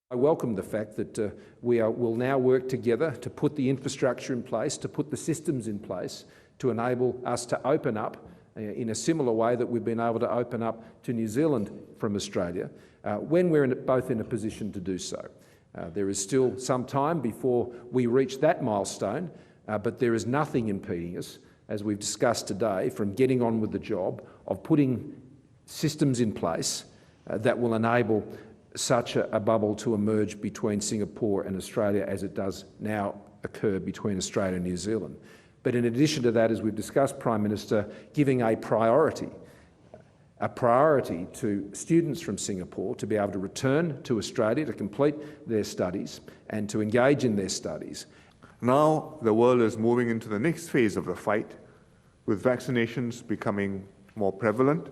I welcome the fact that will now work together to put the infrastructure in place, to put the systems in place to enable us to open up in a similar way that we've been able to open up to New Zealand from Australia when we're both in a position to do so. There is still some time before we reach that milestone, but there is nothing impeding us, as we've discussed today, from getting on with the job of putting systems in place that will enable such a bubble to emerge between Singapore and Australia as it does now occur between Australia and New Zealand. But in addition to that, as we've discussed, Prime Minister, giving a priority to students from Singapore to be able to return to Australia to complete their studies and to engage in their studies. Now the world is moving into the next phase of the fight, with vaccinations becoming more prevalent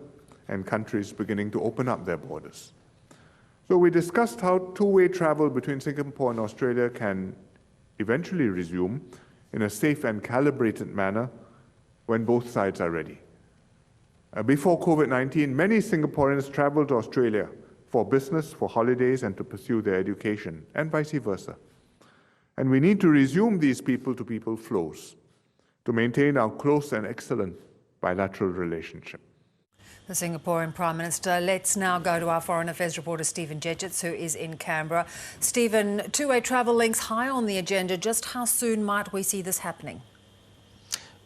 and countries beginning to open up their borders. So we discussed how two-way travel between Singapore and Australia can eventually resume in a safe and calibrated manner when both sides are ready. Before COVID-19, many Singaporeans traveled to Australia for business, for holidays, and to pursue their education, and vice versa. And we need to resume these people-to-people flows to maintain our close and excellent bilateral relationship. The Singaporean Prime Minister. Let's now go to our Foreign Affairs reporter Stephen Dziedzic, who is in Canberra. Stephen, two-way travel links high on the agenda. Just how soon might we see this happening?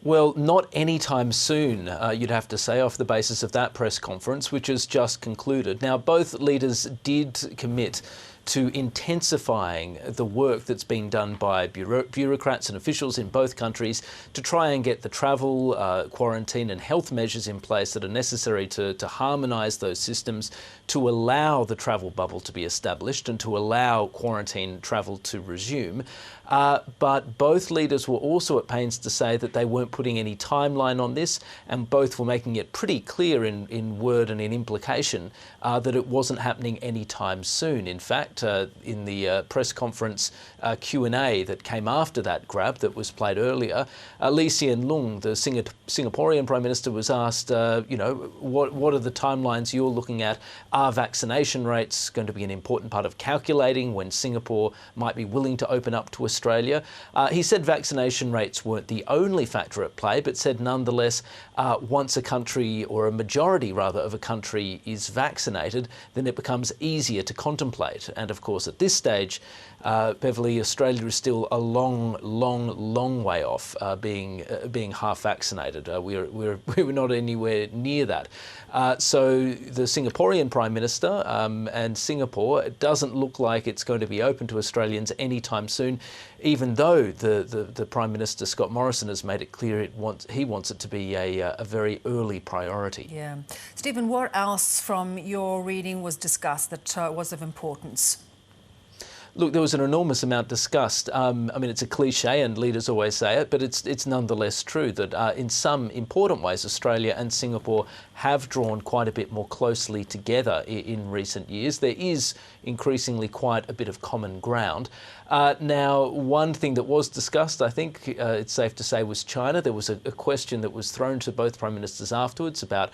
Well, not anytime soon, you'd have to say, off the basis of that press conference, which has just concluded. Now, both leaders did commit to intensifying the work that's being done by bureaucrats and officials in both countries to try and get the travel, quarantine and health measures in place that are necessary to harmonise those systems, to allow the travel bubble to be established and to allow quarantine travel to resume. But both leaders were also at pains to say that they weren't putting any timeline on this, and both were making it pretty clear in word and in implication that it wasn't happening anytime soon. In fact, in the press conference Q&A that came after that grab that was played earlier, Hsien Loong, the Singaporean Prime Minister, was asked, what are the timelines you're looking at? Are vaccination rates going to be an important part of calculating when Singapore might be willing to open up to Australia? He said vaccination rates weren't the only factor at play, but said nonetheless, once a country, or a majority rather of a country, is vaccinated, then it becomes easier to contemplate. And of course, at this stage, Beverly, Australia is still a long way off being half vaccinated. We're not anywhere near that. So the Singaporean Prime Minister and Singapore, it doesn't look like it's going to be open to Australians anytime soon, even though the Prime Minister, Scott Morrison, has made it clear he wants it to be a very early priority. Yeah. Stephen, what else from your reading was discussed that was of importance? Look, there was an enormous amount discussed. I mean, it's a cliche and leaders always say it, but it's nonetheless true that in some important ways, Australia and Singapore have drawn quite a bit more closely together in recent years. There is increasingly quite a bit of common ground. Now, one thing that was discussed, I think it's safe to say, was China. There was a question that was thrown to both Prime Ministers afterwards about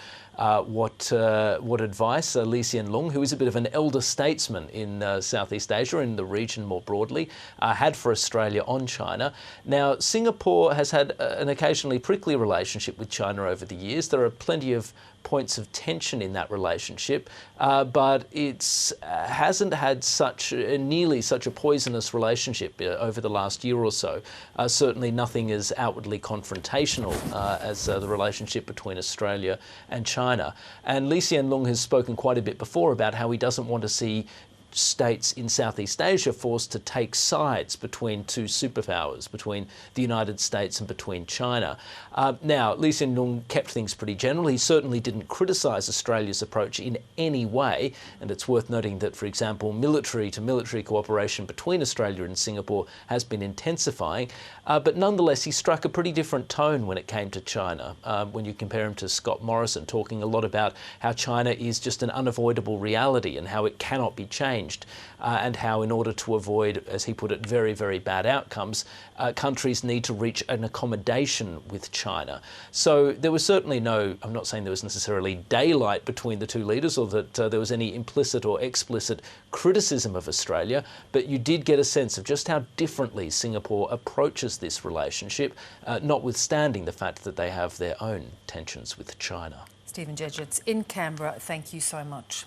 what advice Hsien Loong, who is a bit of an elder statesman in Southeast Asia and the region more broadly, had for Australia on China. Now, Singapore has had an occasionally prickly relationship with China over the years. There are plenty of points of tension in that relationship, but it hasn't had nearly such a poisonous relationship over the last year or so. Certainly nothing as outwardly confrontational as the relationship between Australia and China. And Hsien Loong has spoken quite a bit before about how he doesn't want to see states in Southeast Asia forced to take sides between two superpowers, between the United States and between China. Now, Hsien Loong kept things pretty general. He certainly didn't criticise Australia's approach in any way, and it's worth noting that, for example, military-to-military cooperation between Australia and Singapore has been intensifying, but nonetheless he struck a pretty different tone when it came to China, when you compare him to Scott Morrison, talking a lot about how China is just an unavoidable reality and how it cannot be changed. changed, and how in order to avoid, as he put it, very, very bad outcomes, countries need to reach an accommodation with China. So there was certainly no, I'm not saying there was necessarily daylight between the two leaders or that there was any implicit or explicit criticism of Australia, but you did get a sense of just how differently Singapore approaches this relationship, notwithstanding the fact that they have their own tensions with China. Stephen Dziedzic in Canberra, thank you so much.